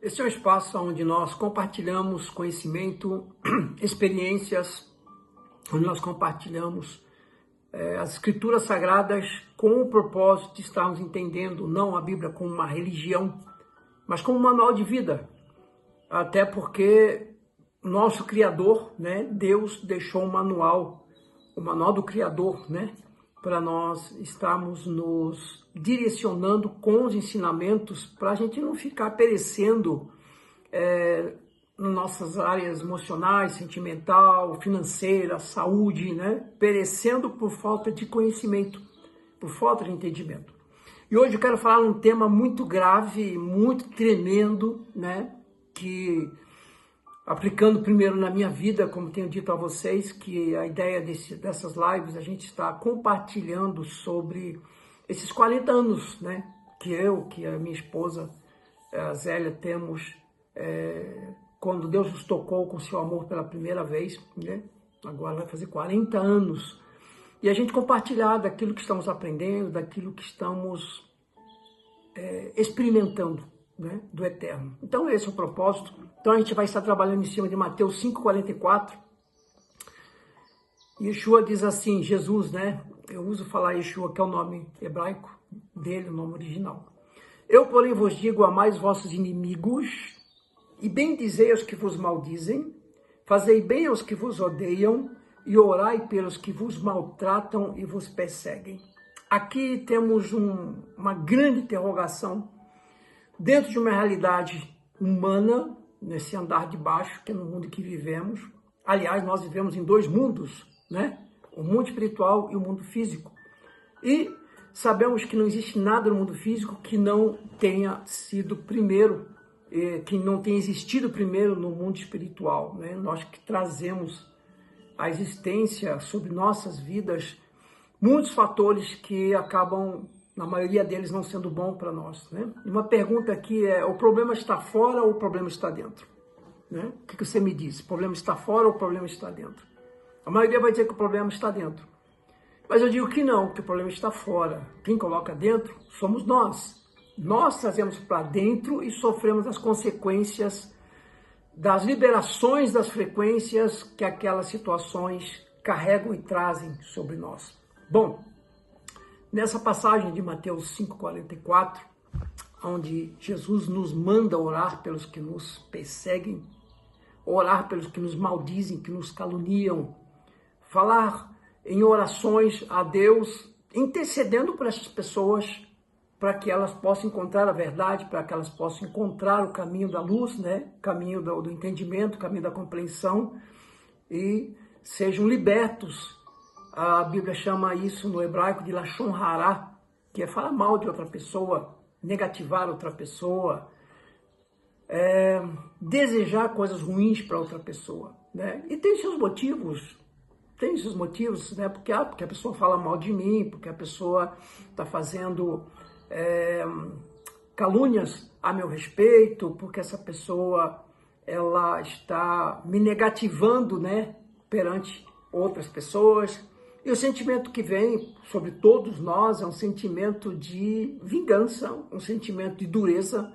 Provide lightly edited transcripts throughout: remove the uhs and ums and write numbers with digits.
Esse é um espaço onde nós compartilhamos conhecimento, experiências, onde nós compartilhamos as escrituras sagradas com o propósito de estarmos entendendo não a Bíblia como uma religião, mas como um manual de vida. Até porque nosso Criador, Deus deixou um manual, o manual do Criador, para nós estarmos nos direcionando com os ensinamentos para a gente não ficar perecendo nas nossas áreas emocionais, sentimental, financeira, saúde, perecendo por falta de conhecimento, por falta de entendimento. E hoje eu quero falar um tema muito grave, muito tremendo, que aplicando primeiro na minha vida, como tenho dito a vocês, que a ideia dessas lives, a gente está compartilhando sobre esses 40 anos, que a minha esposa, a Zélia, temos, quando Deus nos tocou com seu amor pela primeira vez, agora vai fazer 40 anos, e a gente compartilhar daquilo que estamos aprendendo, daquilo que estamos experimentando, do eterno. Então esse é o propósito. Então a gente vai estar trabalhando em cima de Mateus 5,44. Yeshua diz assim, Jesus, eu uso falar Yeshua, que é o nome hebraico dele, o nome original. Eu, porém, vos digo, amai os vossos inimigos, e bendizei os que vos maldizem, fazei bem aos que vos odeiam, e orai pelos que vos maltratam e vos perseguem. Aqui temos uma grande interrogação dentro de uma realidade humana, nesse andar de baixo, que é no mundo que vivemos. Aliás, nós vivemos em dois mundos, o mundo espiritual e o mundo físico. E sabemos que não existe nada no mundo físico que não tenha sido primeiro, que não tenha existido primeiro no mundo espiritual. Nós que trazemos a existência sobre nossas vidas muitos fatores que acabam, na maioria deles, não sendo bom para nós. Uma pergunta aqui é, o problema está fora ou o problema está dentro? O que você me diz? O problema está fora ou o problema está dentro? A maioria vai dizer que o problema está dentro. Mas eu digo que não, que o problema está fora. Quem coloca dentro somos nós. Nós trazemos para dentro e sofremos as consequências das liberações das frequências que aquelas situações carregam e trazem sobre nós. Bom, nessa passagem de Mateus 5,44, onde Jesus nos manda orar pelos que nos perseguem, orar pelos que nos maldizem, que nos caluniam, falar em orações a Deus, intercedendo por essas pessoas, para que elas possam encontrar a verdade, para que elas possam encontrar o caminho da luz, o caminho do entendimento, o caminho da compreensão, e sejam libertos. A Bíblia chama isso no hebraico de lashon hará, que é falar mal de outra pessoa, negativar outra pessoa, desejar coisas ruins para outra pessoa. E tem seus motivos, porque a pessoa fala mal de mim, porque a pessoa está fazendo calúnias a meu respeito, porque essa pessoa ela está me negativando, perante outras pessoas. E o sentimento que vem sobre todos nós é um sentimento de vingança, um sentimento de dureza,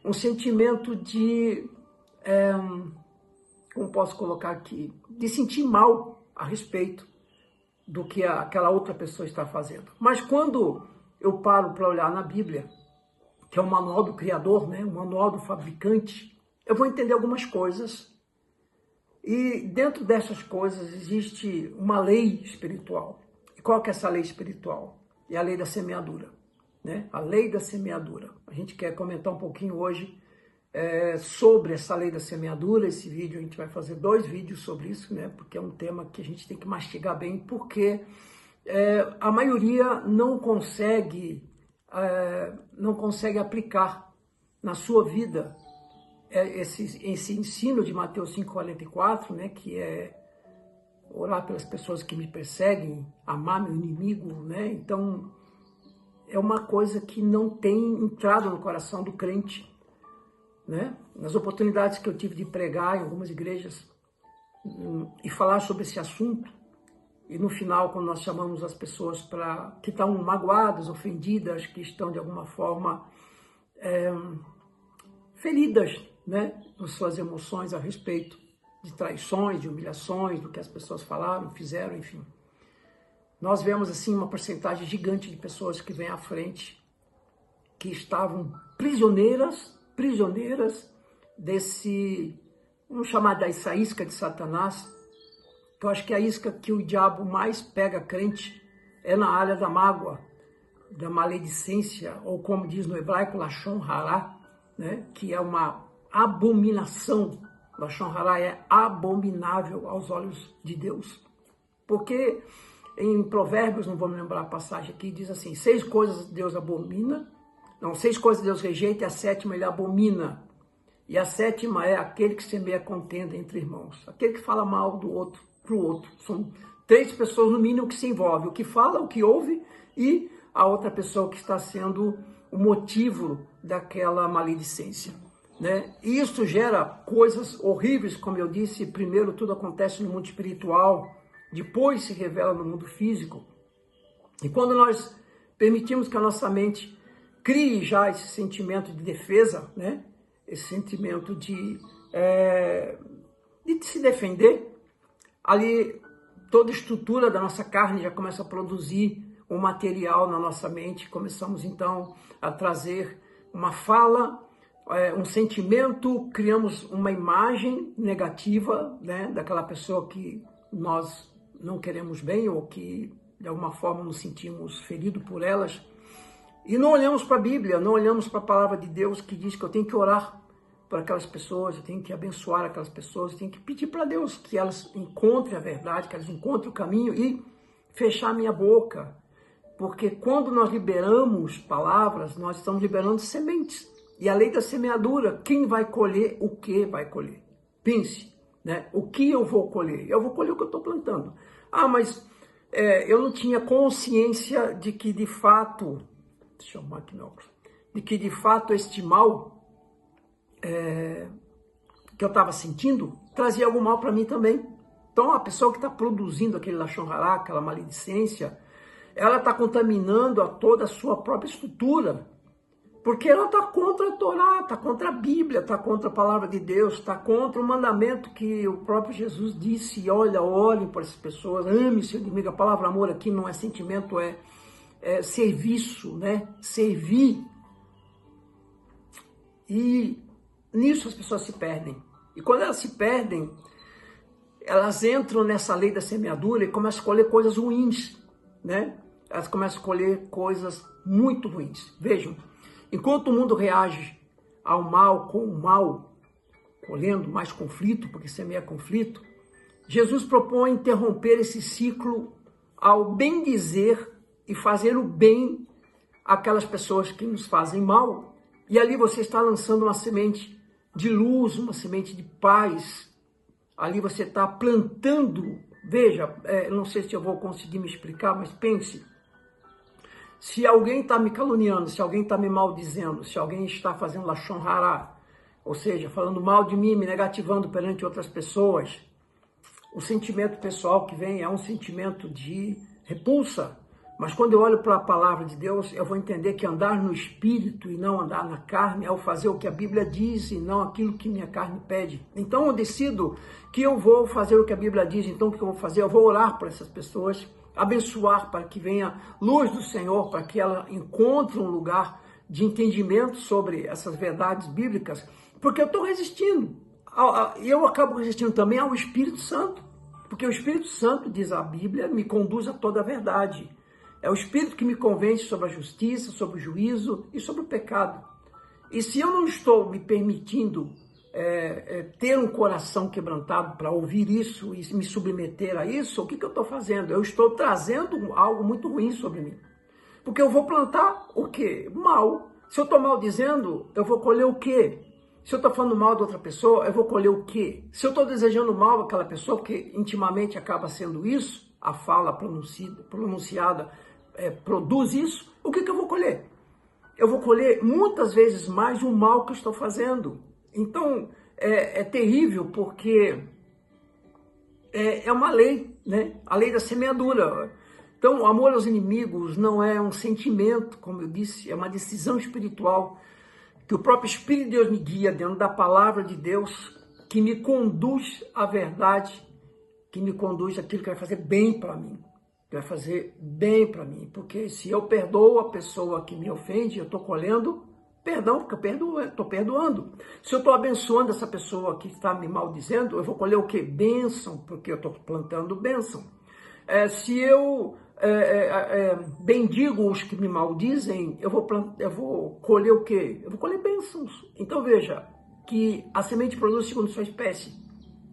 um sentimento de, como posso colocar aqui, de sentir mal a respeito do que aquela outra pessoa está fazendo. Mas quando eu paro para olhar na Bíblia, que é o manual do Criador, o manual do fabricante, eu vou entender algumas coisas. E dentro dessas coisas existe uma lei espiritual. E qual que é essa lei espiritual? É a lei da semeadura. A lei da semeadura. A gente quer comentar um pouquinho hoje sobre essa lei da semeadura. Esse vídeo, a gente vai fazer 2 vídeos sobre isso, porque é um tema que a gente tem que mastigar bem, porque a maioria não consegue aplicar na sua vida esse ensino de Mateus 5,44, que é orar pelas pessoas que me perseguem, amar meu inimigo, Então, é uma coisa que não tem entrado no coração do crente, Nas oportunidades que eu tive de pregar em algumas igrejas e falar sobre esse assunto, e no final, quando nós chamamos as pessoas que estão magoadas, ofendidas, que estão de alguma forma feridas, né, nas suas emoções a respeito de traições, de humilhações, do que as pessoas falaram, fizeram, enfim. Nós vemos, assim, uma porcentagem gigante de pessoas que vêm à frente, que estavam prisioneiras desse, vamos chamar dessa isca de Satanás, que eu acho que é a isca que o diabo mais pega crente é na área da mágoa, da maledicência, ou como diz no hebraico, Lashon Hará, né, que é uma abominação. Lashon Hará é abominável aos olhos de Deus. Porque em Provérbios, não vou me lembrar a passagem aqui, diz assim, 6 coisas Deus abomina, não, 6 coisas Deus rejeita e a 7ª ele abomina. E a 7ª é aquele que semeia contenda entre irmãos, aquele que fala mal do outro para o outro. São 3 pessoas no mínimo que se envolvem, o que fala, o que ouve e a outra pessoa que está sendo o motivo daquela maledicência, né? E isso gera coisas horríveis, como eu disse, primeiro tudo acontece no mundo espiritual, depois se revela no mundo físico. E quando nós permitimos que a nossa mente crie já esse sentimento de defesa, né? Esse sentimento de se defender, ali toda a estrutura da nossa carne já começa a produzir um material na nossa mente, começamos então a trazer uma fala, um sentimento, criamos uma imagem negativa, né, daquela pessoa que nós não queremos bem ou que de alguma forma nos sentimos feridos por elas. E não olhamos para a Bíblia, não olhamos para a palavra de Deus que diz que eu tenho que orar por aquelas pessoas, eu tenho que abençoar aquelas pessoas, eu tenho que pedir para Deus que elas encontrem a verdade, que elas encontrem o caminho e fechar minha boca. Porque quando nós liberamos palavras, nós estamos liberando sementes. E a lei da semeadura, quem vai colher o que vai colher? Pense, né? O que eu vou colher? Eu vou colher o que eu estou plantando. Ah, mas eu não tinha consciência de que de fato, deixa eu arrumar aqui meu óculos, de que de fato este mal que eu estava sentindo trazia algum mal para mim também. Então a pessoa que está produzindo aquele Lashon Hará, aquela maledicência, ela está contaminando a toda a sua própria estrutura, porque ela está contra a Torá, está contra a Bíblia, está contra a palavra de Deus, está contra o mandamento que o próprio Jesus disse, olha, olhem para essas pessoas, ame seu inimigo. A palavra amor aqui não é sentimento, é serviço, né? Servir. E nisso as pessoas se perdem. E quando elas se perdem, elas entram nessa lei da semeadura e começam a colher coisas ruins, né? Elas começam a colher coisas muito ruins. Vejam, enquanto o mundo reage ao mal com o mal, colhendo mais conflito, porque semeia conflito, Jesus propõe interromper esse ciclo ao bem dizer e fazer o bem àquelas pessoas que nos fazem mal. E ali você está lançando uma semente de luz, uma semente de paz. Ali você está plantando. Veja, não sei se eu vou conseguir me explicar, mas pense. Se alguém está me caluniando, se alguém está me maldizendo, se alguém está fazendo Lashon Hará, ou seja, falando mal de mim, me negativando perante outras pessoas, o sentimento pessoal que vem é um sentimento de repulsa. Mas quando eu olho para a palavra de Deus, eu vou entender que andar no Espírito e não andar na carne é o fazer o que a Bíblia diz e não aquilo que minha carne pede. Então eu decido que eu vou fazer o que a Bíblia diz. Então o que eu vou fazer? Eu vou orar por essas pessoas, abençoar para que venha luz do Senhor, para que ela encontre um lugar de entendimento sobre essas verdades bíblicas, porque eu estou resistindo. E eu acabo resistindo também ao Espírito Santo, porque o Espírito Santo, diz a Bíblia, me conduz a toda a verdade. É o Espírito que me convence sobre a justiça, sobre o juízo e sobre o pecado. E se eu não estou me permitindo ter um coração quebrantado para ouvir isso e me submeter a isso, o que eu estou fazendo? Eu estou trazendo algo muito ruim sobre mim. Porque eu vou plantar o quê? Mal. Se eu estou maldizendo, eu vou colher o quê? Se eu estou falando mal de outra pessoa, eu vou colher o quê? Se eu estou desejando mal àquela pessoa, porque intimamente acaba sendo isso, a fala pronunciada produz isso, o que eu vou colher? Eu vou colher muitas vezes mais o mal que eu estou fazendo. Então, é terrível porque é uma lei, né? A lei da semeadura. Então, o amor aos inimigos não é um sentimento, como eu disse, é uma decisão espiritual que o próprio Espírito de Deus me guia dentro da palavra de Deus, que me conduz à verdade, que me conduz àquilo que vai fazer bem para mim, que vai fazer bem para mim, porque se eu perdoo a pessoa que me ofende, eu estou colhendo perdão, porque eu estou perdoando. Se eu estou abençoando essa pessoa que está me maldizendo, eu vou colher o quê? Bênção, porque eu estou plantando bênção. Se eu bendigo os que me maldizem, eu vou colher o quê? Eu vou colher bênçãos. Então veja que a semente produz segundo sua espécie.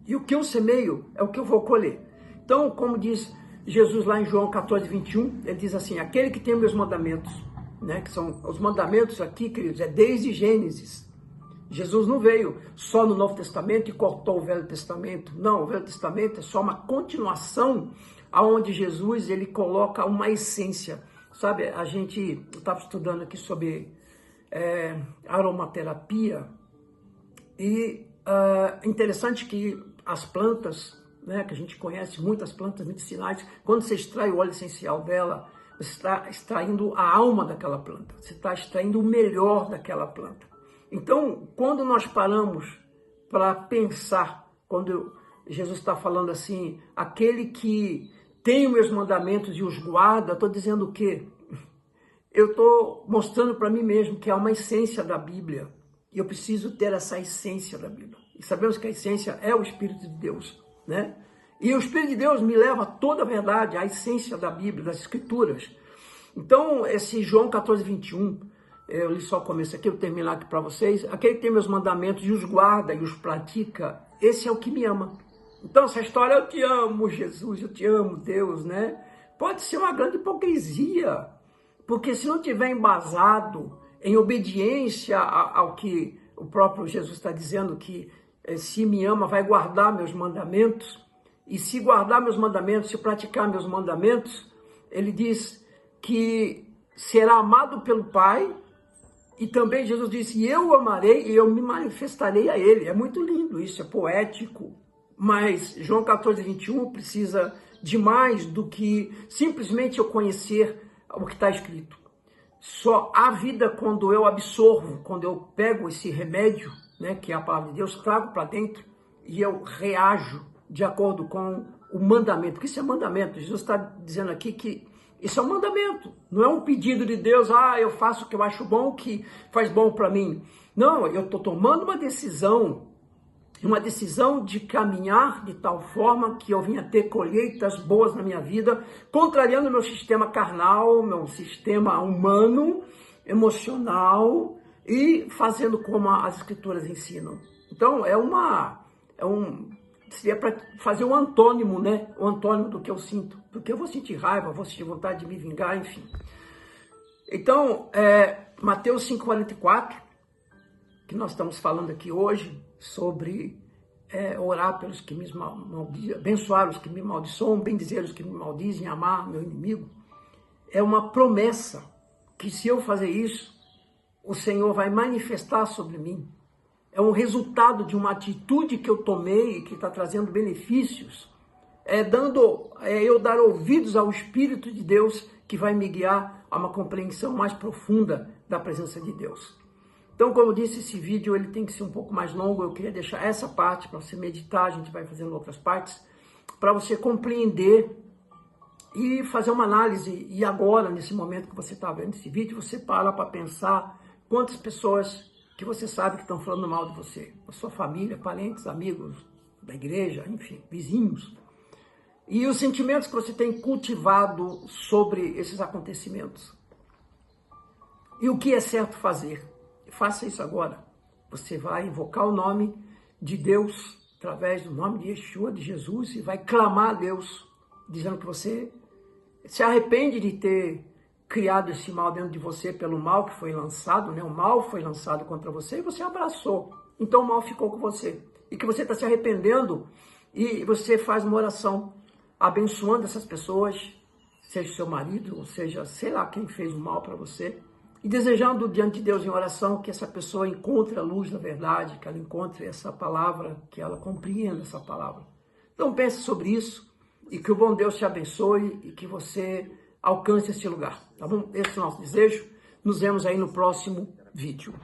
E o que eu semeio é o que eu vou colher. Então, como diz Jesus lá em João 14, 21, ele diz assim, aquele que tem meus mandamentos, né, que são os mandamentos aqui, queridos, é desde Gênesis. Jesus não veio só no Novo Testamento e cortou o Velho Testamento. Não, o Velho Testamento é só uma continuação aonde Jesus ele coloca uma essência. Sabe, a gente estava estudando aqui sobre aromaterapia e interessante que as plantas, né, que a gente conhece, muitas plantas medicinais, quando você extrai o óleo essencial dela, você está extraindo a alma daquela planta, você está extraindo o melhor daquela planta. Então, quando nós paramos para pensar, quando Jesus está falando assim, aquele que tem os meus mandamentos e os guarda, estou dizendo o quê? Eu estou mostrando para mim mesmo que há uma essência da Bíblia, e eu preciso ter essa essência da Bíblia. E sabemos que a essência é o Espírito de Deus, né? E o Espírito de Deus me leva a toda a verdade, a essência da Bíblia, das Escrituras. Então, esse João 14, 21, eu li só o começo aqui, eu vou terminar aqui para vocês. Aquele que tem meus mandamentos e os guarda e os pratica, esse é o que me ama. Então, essa história, eu te amo, Jesus, eu te amo, Deus, né? Pode ser uma grande hipocrisia, porque se não tiver embasado em obediência ao que o próprio Jesus está dizendo, que se me ama, vai guardar meus mandamentos, e se guardar meus mandamentos, se praticar meus mandamentos, ele diz que será amado pelo Pai, e também Jesus disse, eu o amarei e eu me manifestarei a ele. É muito lindo isso, é poético, mas João 14, 21 precisa de mais do que simplesmente eu conhecer o que está escrito. Só há vida quando eu absorvo, quando eu pego esse remédio, né, que é a palavra de Deus, trago para dentro e eu reajo de acordo com o mandamento. Porque isso é mandamento. Jesus está dizendo aqui que isso é um mandamento. Não é um pedido de Deus, eu faço o que eu acho bom, o que faz bom para mim. Não, eu estou tomando uma decisão de caminhar de tal forma que eu venha ter colheitas boas na minha vida, contrariando meu sistema carnal, meu sistema humano, emocional, e fazendo como as Escrituras ensinam. Então, seria para fazer um antônimo, né? O antônimo do que eu sinto. Porque eu vou sentir raiva, vou sentir vontade de me vingar, enfim. Então, Mateus 5,44, que nós estamos falando aqui hoje, sobre orar pelos que me maldizem, abençoar os que me maldiçoam, bendizer os que me maldizem, amar meu inimigo. É uma promessa que se eu fazer isso, o Senhor vai manifestar sobre mim. É um resultado de uma atitude que eu tomei e que está trazendo benefícios. Eu dar ouvidos ao Espírito de Deus que vai me guiar a uma compreensão mais profunda da presença de Deus. Então, como eu disse, esse vídeo ele tem que ser um pouco mais longo. Eu queria deixar essa parte para você meditar, a gente vai fazendo outras partes, para você compreender e fazer uma análise. E agora, nesse momento que você está vendo esse vídeo, você para pensar quantas pessoas que você sabe que estão falando mal de você. A sua família, parentes, amigos da igreja, enfim, vizinhos. E os sentimentos que você tem cultivado sobre esses acontecimentos. E o que é certo fazer? Faça isso agora. Você vai invocar o nome de Deus, através do nome de Yeshua, de Jesus, e vai clamar a Deus, dizendo que você se arrepende de ter criado esse mal dentro de você pelo mal que foi lançado, né? O mal foi lançado contra você e você abraçou. Então o mal ficou com você. E que você está se arrependendo e você faz uma oração abençoando essas pessoas, seja seu marido, ou seja, sei lá quem fez o mal para você, e desejando diante de Deus em oração que essa pessoa encontre a luz da verdade, que ela encontre essa palavra, que ela compreenda essa palavra. Então pense sobre isso e que o bom Deus te abençoe e que você alcance esse lugar, tá bom? Esse é o nosso desejo. Nos vemos aí no próximo vídeo.